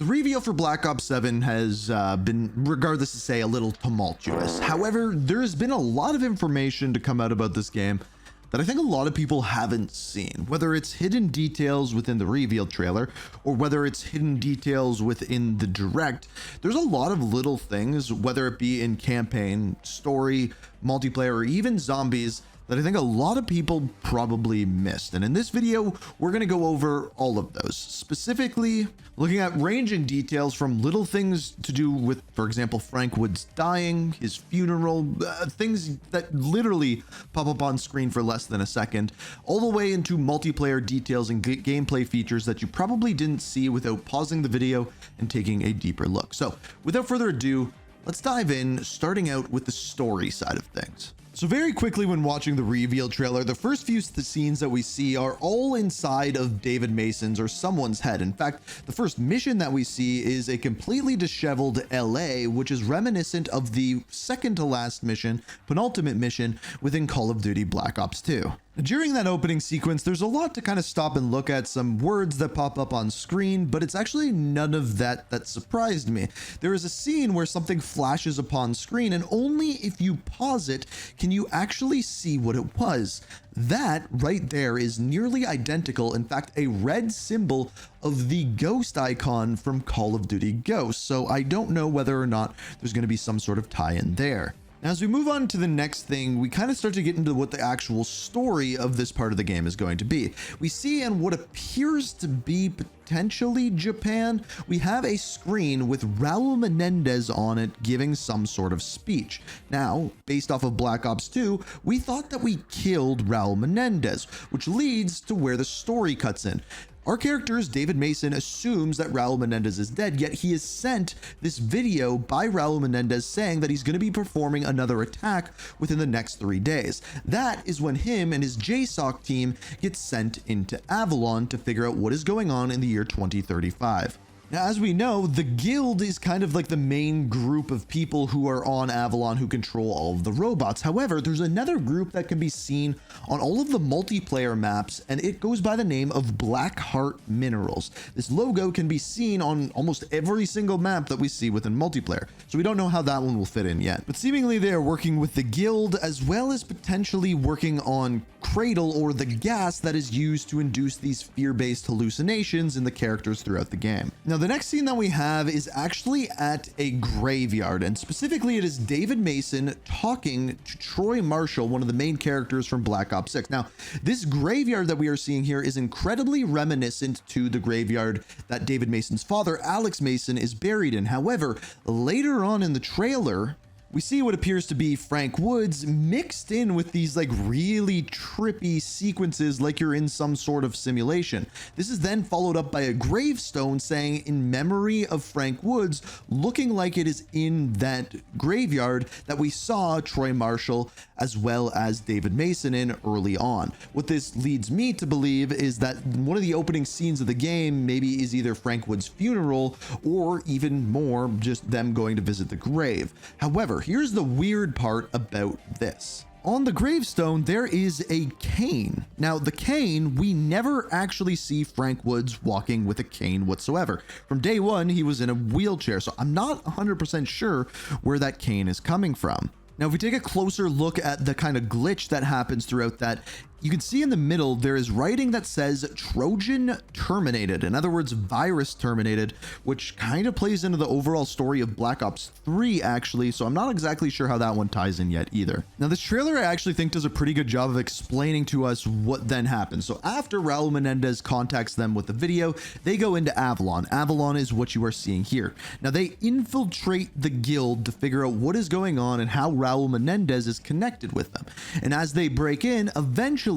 The reveal for Black Ops 7 has been, regardless to say, a little tumultuous. However, there's been a lot of information to come out about this game that I think a lot of people haven't seen, whether it's hidden details within the reveal trailer or whether it's hidden details within the direct. There's a lot of little things, whether it be in campaign, story, multiplayer, or even zombies, that I think a lot of people probably missed. And in this video, we're going to go over all of those, specifically looking at ranging details from little things to do with, for example, Frank Woods dying, his funeral, things that literally pop up on screen for less than a second, all the way into multiplayer details and gameplay features that you probably didn't see without pausing the video and taking a deeper look. So without further ado, let's dive in, starting out with the story side of things. So very quickly, when watching the reveal trailer, the first few scenes that we see are all inside of David Mason's or someone's head. In fact, the first mission that we see is a completely disheveled LA, which is reminiscent of the second to last mission, penultimate mission within Call of Duty Black Ops 2. During that opening sequence, there's a lot to kind of stop and look at, some words that pop up on screen, but it's actually none of that surprised me. There is a scene where something flashes upon screen, and only if you pause it can you actually see what it was. That right there is nearly identical, in fact, a red symbol of the ghost icon from Call of Duty Ghosts, so I don't know whether or not there's going to be some sort of tie-in there. Now, as we move on to the next thing, we kind of start to get into what the actual story of this part of the game is going to be. We see in what appears to be potentially Japan, we have a screen with Raul Menendez on it giving some sort of speech. Now, based off of Black Ops 2, we thought that we killed Raul Menendez, which leads to where the story cuts in. Our character, David Mason, assumes that Raul Menendez is dead, yet he is sent this video by Raul Menendez saying that he's going to be performing another attack within the next 3 days. That is when him and his JSOC team get sent into Avalon to figure out what is going on in the year 2035. Now, as we know, the guild is kind of like the main group of people who are on Avalon who control all of the robots. However, there's another group that can be seen on all of the multiplayer maps, and it goes by the name of Blackheart Minerals. This logo can be seen on almost every single map that we see within multiplayer, so we don't know how that one will fit in yet. But seemingly they are working with the guild as well as potentially working on Cradle, or the gas that is used to induce these fear-based hallucinations in the characters throughout the game. Now, the next scene that we have is actually at a graveyard, and specifically it is David Mason talking to Troy Marshall, one of the main characters from Black Ops 6. Now, this graveyard that we are seeing here is incredibly reminiscent to the graveyard that David Mason's father, Alex Mason, is buried in. However, later on in the trailer, we see what appears to be Frank Woods mixed in with these like really trippy sequences like you're in some sort of simulation. This is then followed up by a gravestone saying in memory of Frank Woods, looking like it is in that graveyard that we saw Troy Marshall as well as David Mason in early on. What this leads me to believe is that one of the opening scenes of the game maybe is either Frank Woods' funeral or even more just them going to visit the grave. However, here's the weird part about this. On the gravestone, there is a cane. Now, the cane, we never actually see Frank Woods walking with a cane whatsoever. From day one, he was in a wheelchair, so I'm not 100% sure where that cane is coming from. Now, if we take a closer look at the kind of glitch that happens throughout that, you can see in the middle, there is writing that says Trojan terminated. In other words, virus terminated, which kind of plays into the overall story of Black Ops 3, actually. So I'm not exactly sure how that one ties in yet either. Now, this trailer, I actually think does a pretty good job of explaining to us what then happens. So after Raul Menendez contacts them with the video, they go into Avalon. Avalon is what you are seeing here. Now, they infiltrate the guild to figure out what is going on and how Raul Menendez is connected with them. And as they break in, eventually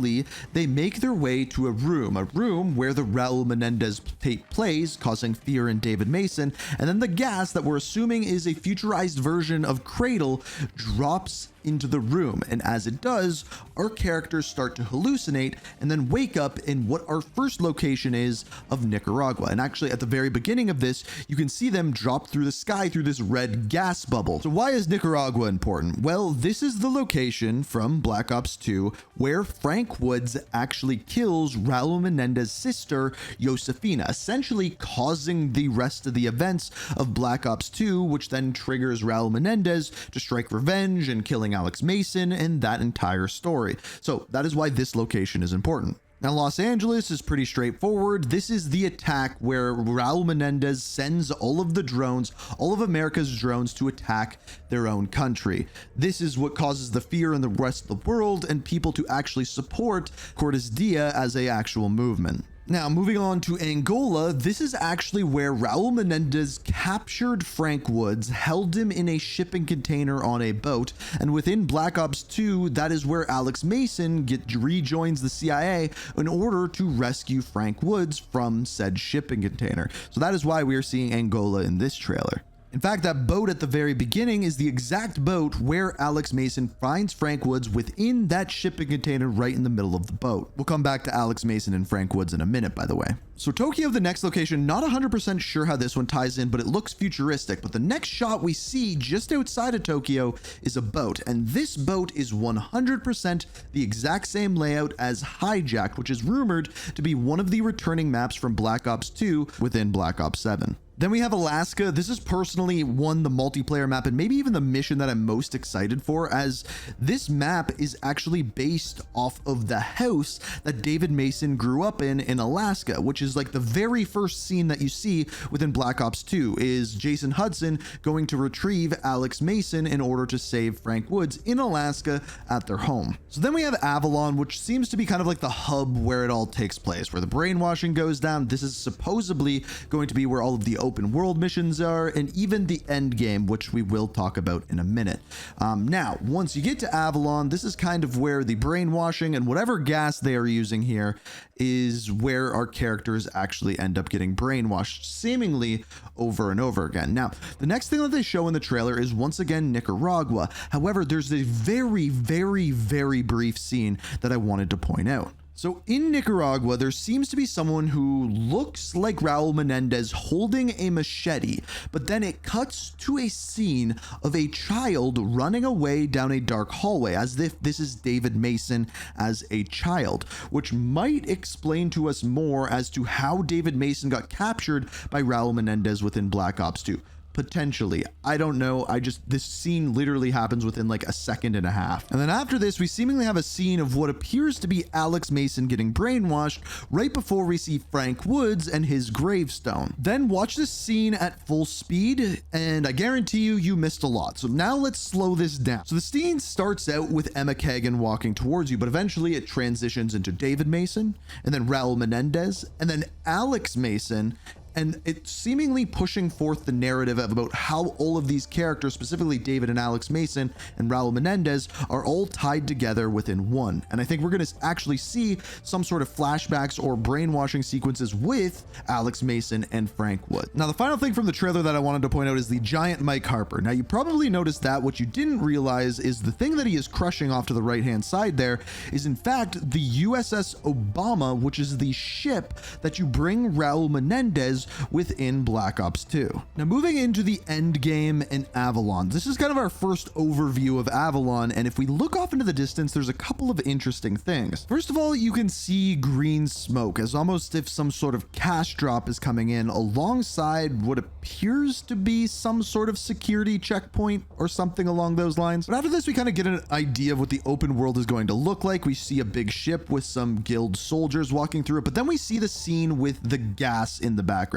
they make their way to a room where the Raul Menendez tape plays, causing fear in David Mason, and then the gas that we're assuming is a futurized version of Cradle drops into the room, and as it does, our characters start to hallucinate and then wake up in what our first location is of Nicaragua. And actually at the very beginning of this, you can see them drop through the sky through this red gas bubble. So why is Nicaragua important? Well, this is the location from Black Ops 2 where Frank Frank Woods actually kills Raul Menendez's sister, Josefina, essentially causing the rest of the events of Black Ops 2, which then triggers Raul Menendez to strike revenge and killing Alex Mason and that entire story. So that is why this location is important. Now, Los Angeles is pretty straightforward. This is the attack where Raul Menendez sends all of the drones, all of America's drones, to attack their own country. This is what causes the fear in the rest of the world and people to actually support Cortes Dia as an actual movement. Now, moving on to Angola, this is actually where Raul Menendez captured Frank Woods, held him in a shipping container on a boat, and within Black Ops 2, that is where Alex Mason rejoins the CIA in order to rescue Frank Woods from said shipping container. So that is why we are seeing Angola in this trailer. In fact, that boat at the very beginning is the exact boat where Alex Mason finds Frank Woods within that shipping container right in the middle of the boat. We'll come back to Alex Mason and Frank Woods in a minute, by the way. So Tokyo, the next location, not 100% sure how this one ties in, but it looks futuristic. But the next shot we see just outside of Tokyo is a boat, and this boat is 100% the exact same layout as Hijacked, which is rumored to be one of the returning maps from Black Ops 2 within Black Ops 7. Then we have Alaska. This is personally the multiplayer map and maybe even the mission that I'm most excited for, as this map is actually based off of the house that David Mason grew up in Alaska, which is like the very first scene that you see within Black Ops 2 is Jason Hudson going to retrieve Alex Mason in order to save Frank Woods in Alaska at their home. So then we have Avalon, which seems to be kind of like the hub where it all takes place, where the brainwashing goes down. This is supposedly going to be where all of the open world missions are, and even the Endgame, which we will talk about in a minute. Now, once you get to Avalon, this is kind of where the brainwashing and whatever gas they are using here is where our characters actually end up getting brainwashed, seemingly over and over again. Now, the next thing that they show in the trailer is once again Nicaragua. However, there's a very, very, very brief scene that I wanted to point out. So in Nicaragua, there seems to be someone who looks like Raul Menendez holding a machete, but then it cuts to a scene of a child running away down a dark hallway, as if this is David Mason as a child, which might explain to us more as to how David Mason got captured by Raul Menendez within Black Ops 2. Potentially. I don't know. This scene literally happens within like a second and a half. And then after this, we seemingly have a scene of what appears to be Alex Mason getting brainwashed right before we see Frank Woods and his gravestone. Then watch this scene at full speed, and I guarantee you missed a lot. So now let's slow this down. So the scene starts out with Emma Kagan walking towards you, but eventually it transitions into David Mason, and then Raul Menendez, and then Alex Mason, and it's seemingly pushing forth the narrative about how all of these characters, specifically David and Alex Mason and Raul Menendez, are all tied together within one. And I think we're going to actually see some sort of flashbacks or brainwashing sequences with Alex Mason and Frank Wood. Now, the final thing from the trailer that I wanted to point out is the giant Mike Harper. Now, you probably noticed that. What you didn't realize is the thing that he is crushing off to the right-hand side there is, in fact, the USS Obama, which is the ship that you bring Raul Menendez within Black Ops 2. Now, moving into the Endgame and Avalon, this is kind of our first overview of Avalon, and if we look off into the distance, there's a couple of interesting things. First of all, you can see green smoke, as almost if some sort of cash drop is coming in alongside what appears to be some sort of security checkpoint or something along those lines. But after this, we kind of get an idea of what the open world is going to look like. We see a big ship with some guild soldiers walking through it, but then we see the scene with the gas in the background.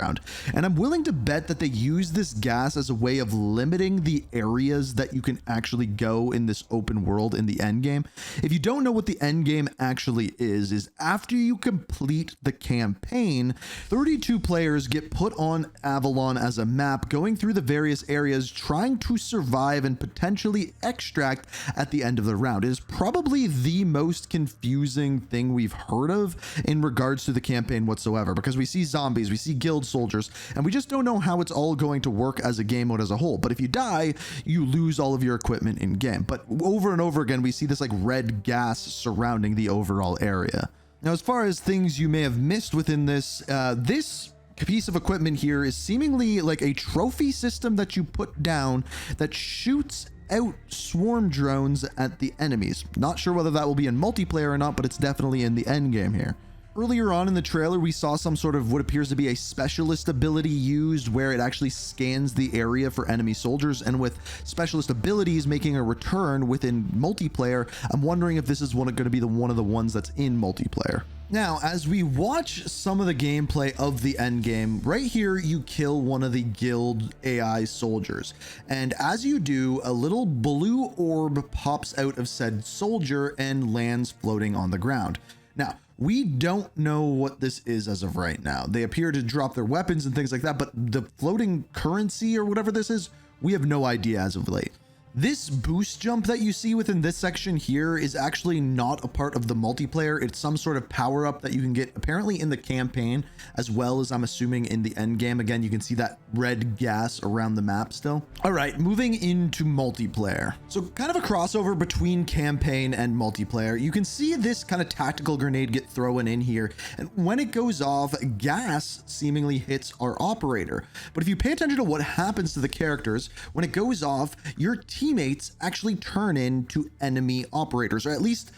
And I'm willing to bet that they use this gas as a way of limiting the areas that you can actually go in this open world in the Endgame. If you don't know what the Endgame actually is after you complete the campaign, 32 players get put on Avalon as a map, going through the various areas, trying to survive and potentially extract at the end of the round. It is probably the most confusing thing we've heard of in regards to the campaign whatsoever, because we see zombies, we see guild soldiers, and we just don't know how it's all going to work as a game mode as a whole. But if you die, you lose all of your equipment in game. But over and over again, we see this like red gas surrounding the overall area. Now, as far as things you may have missed within this, this piece of equipment here is seemingly like a trophy system that you put down that shoots out swarm drones at the enemies. Not sure whether that will be in multiplayer or not, but it's definitely in the end game here. Earlier on in the trailer, we saw some sort of what appears to be a specialist ability used where it actually scans the area for enemy soldiers, and with specialist abilities making a return within multiplayer, I'm wondering if this is going to be one of the ones that's in multiplayer. Now, as we watch some of the gameplay of the end game, right here you kill one of the guild AI soldiers, and as you do, a little blue orb pops out of said soldier and lands floating on the ground. Now, we don't know what this is as of right now. They appear to drop their weapons and things like that, but the floating currency or whatever this is, we have no idea as of late. This boost jump that you see within this section here is actually not a part of the multiplayer. It's some sort of power up that you can get apparently in the campaign, as well as I'm assuming in the end game. Again, you can see that red gas around the map still. All right, moving into multiplayer. So kind of a crossover between campaign and multiplayer. You can see this kind of tactical grenade get thrown in here, and when it goes off, gas seemingly hits our operator. But if you pay attention to what happens to the characters, when it goes off, your teammates actually turn into enemy operators, or at least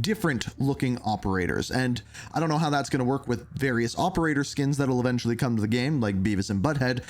different looking operators. And I don't know how that's going to work with various operator skins that'll eventually come to the game, like Beavis and Butthead.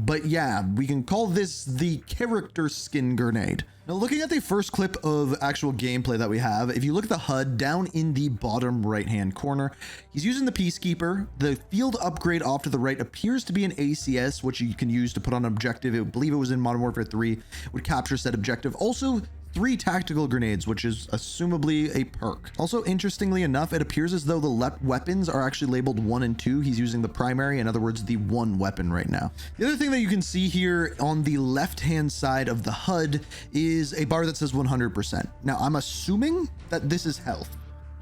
But yeah, we can call this the character skin grenade. Now, looking at the first clip of actual gameplay that we have, if you look at the HUD down in the bottom right-hand corner, he's using the Peacekeeper. The field upgrade off to the right appears to be an ACS, which you can use to put on an objective. I believe it was in Modern Warfare 3, would capture said objective. Also, 3 tactical grenades, which is assumably a perk. Also, interestingly enough, it appears as though the weapons are actually labeled 1 and 2. He's using the primary, in other words, the 1 weapon right now. The other thing that you can see here on the left-hand side of the HUD is a bar that says 100%. Now, I'm assuming that this is health,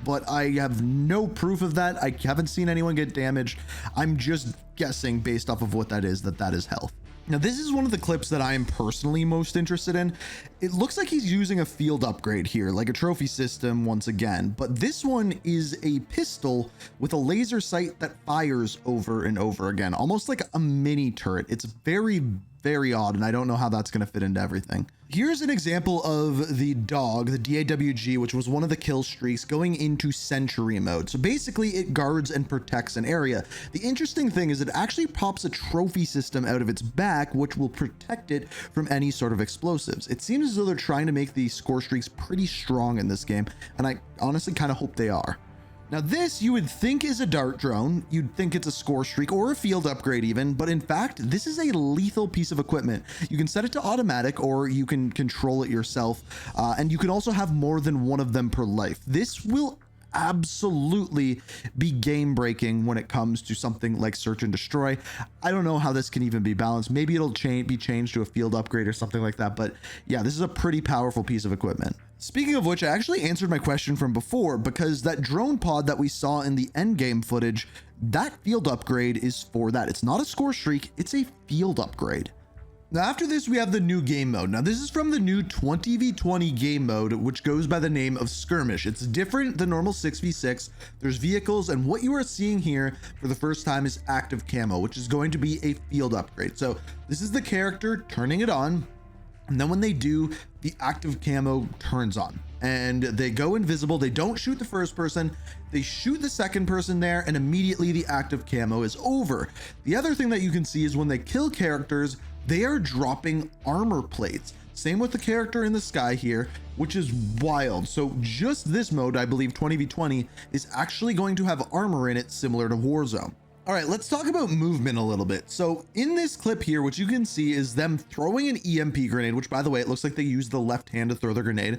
but I have no proof of that. I haven't seen anyone get damaged. I'm just guessing based off of what that is health. Now, this is one of the clips that I am personally most interested in. It looks like he's using a field upgrade here, like a trophy system once again, but this one is a pistol with a laser sight that fires over and over again, almost like a mini turret. It's very odd, and I don't know how that's going to fit into everything. Here's an example of the dog, the DAWG, which was one of the kill streaks, going into sentry mode. So basically it guards and protects an area. The interesting thing is it actually pops a trophy system out of its back, which will protect it from any sort of explosives. It seems as though they're trying to make the score streaks pretty strong in this game, and I honestly kind of hope they are. Now, this you would think is a dart drone. You'd think it's a score streak or a field upgrade even, but in fact, this is a lethal piece of equipment. You can set it to automatic or you can control it yourself. And you can also have more than one of them per life. This will absolutely be game breaking when it comes to something like search and destroy. I don't know how this can even be balanced. Maybe it'll be changed to a field upgrade or something like that. But yeah, this is a pretty powerful piece of equipment. Speaking of which, I actually answered my question from before, because that drone pod that we saw in the Endgame footage, that field upgrade is for that. It's not a score streak, it's a field upgrade. Now, after this, we have the new game mode. Now, this is from the new 20v20 game mode, which goes by the name of Skirmish. It's different than normal 6v6. There's vehicles, and what you are seeing here for the first time is active camo, which is going to be a field upgrade. So this is the character turning it on, and then when they do, the active camo turns on and they go invisible. They don't shoot the first person, they shoot the second person there, and immediately the active camo is over. The other thing that you can see is when they kill characters, they are dropping armor plates. Same with the character in the sky here, which is wild. So just this mode, I believe 20v20, is actually going to have armor in it similar to Warzone. All right, let's talk about movement a little bit. So in this clip here, what you can see is them throwing an EMP grenade, which by the way, it looks like they use the left hand to throw the grenade.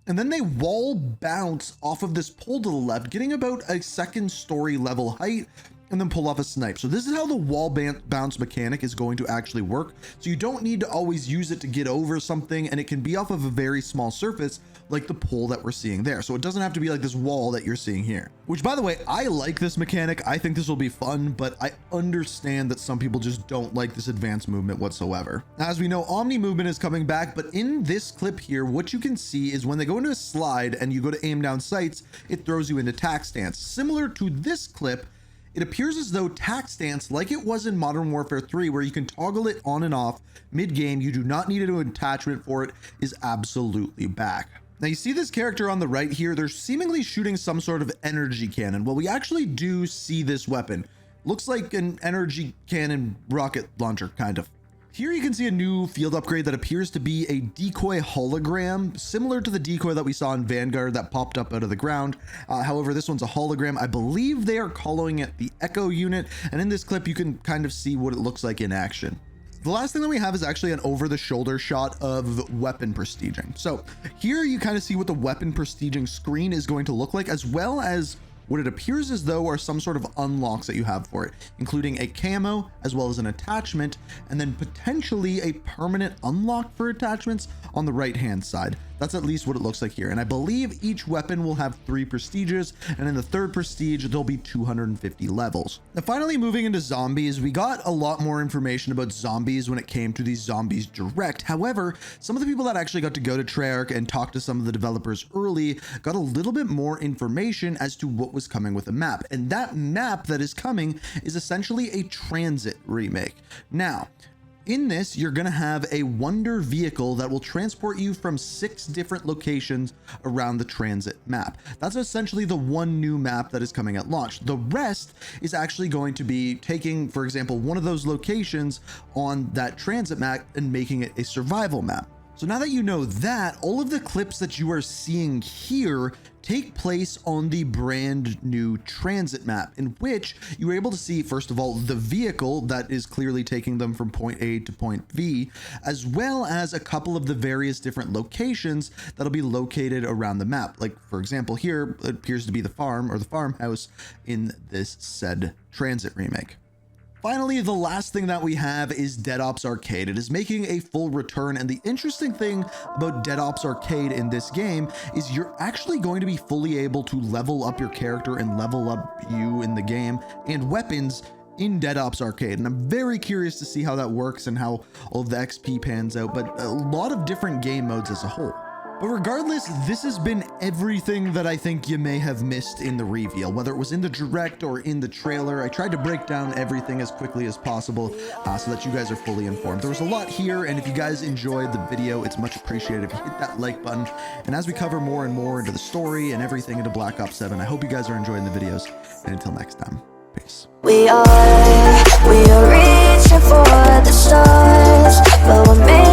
And then they wall bounce off of this pole to the left, getting about a second story level height, and then pull off a snipe. So this is how the wall bounce mechanic is going to actually work. So you don't need to always use it to get over something, and it can be off of a very small surface like the pole that we're seeing there. So it doesn't have to be like this wall that you're seeing here, which by the way, I like this mechanic. I think this will be fun, but I understand that some people just don't like this advanced movement whatsoever. Now, as we know, Omni movement is coming back, but in this clip here, what you can see is when they go into a slide and you go to aim down sights, it throws you into tac stance. Similar to this clip, It appears as though tac stance, like it was in Modern Warfare 3, where you can toggle it on and off mid-game, you do not need an attachment for it, is absolutely back. Now you see this character on the right here, they're seemingly shooting some sort of energy cannon. Well, we actually do see this weapon. Looks like an energy cannon rocket launcher, kind of. Here you can see a new field upgrade that appears to be a decoy hologram, similar to the decoy that we saw in Vanguard that popped up out of the ground. However, this one's a hologram. I believe they are calling it the Echo unit, and in this clip you can kind of see what it looks like in action. The last thing that we have is actually an over-the-shoulder shot of weapon prestiging. So here you kind of see what the weapon prestiging screen is going to look like, as well as what it appears as though are some sort of unlocks that you have for it, including a camo as well as an attachment, and then potentially a permanent unlock for attachments on the right hand side. That's at least what it looks like here. And I believe each weapon will have 3 prestiges, and in the 3rd prestige, there'll be 250 levels. Now, finally moving into zombies, we got a lot more information about zombies when it came to the Zombies Direct. However, some of the people that actually got to go to Treyarch and talk to some of the developers early got a little bit more information as to what was coming with the map. And that map that is coming is essentially a transit remake. Now, in this, you're going to have a wonder vehicle that will transport you from 6 different locations around the transit map. That's essentially the one new map that is coming at launch. The rest is actually going to be taking, for example, one of those locations on that transit map and making it a survival map. So now that you know that, all of the clips that you are seeing here take place on the brand new transit map, in which you were able to see, first of all, the vehicle that is clearly taking them from point A to point B, as well as a couple of the various different locations that'll be located around the map. Like, for example, here it appears to be the farm or the farmhouse in this said transit remake. Finally, the last thing that we have is Dead Ops Arcade. It is making a full return, and the interesting thing about Dead Ops Arcade in this game is you're actually going to be fully able to level up your character and level up you in the game and weapons in Dead Ops Arcade. And I'm very curious to see how that works and how all of the XP pans out, but a lot of different game modes as a whole. But regardless, this has been everything that I think you may have missed in the reveal, whether it was in the direct or in the trailer. I tried to break down everything as quickly as possible so that you guys are fully informed. There was a lot here, and if you guys enjoyed the video, it's much appreciated if you hit that like button. And as we cover more and more into the story and everything into Black Ops 7, I hope you guys are enjoying the videos. And until next time, peace. We are reaching for the stars, but we're made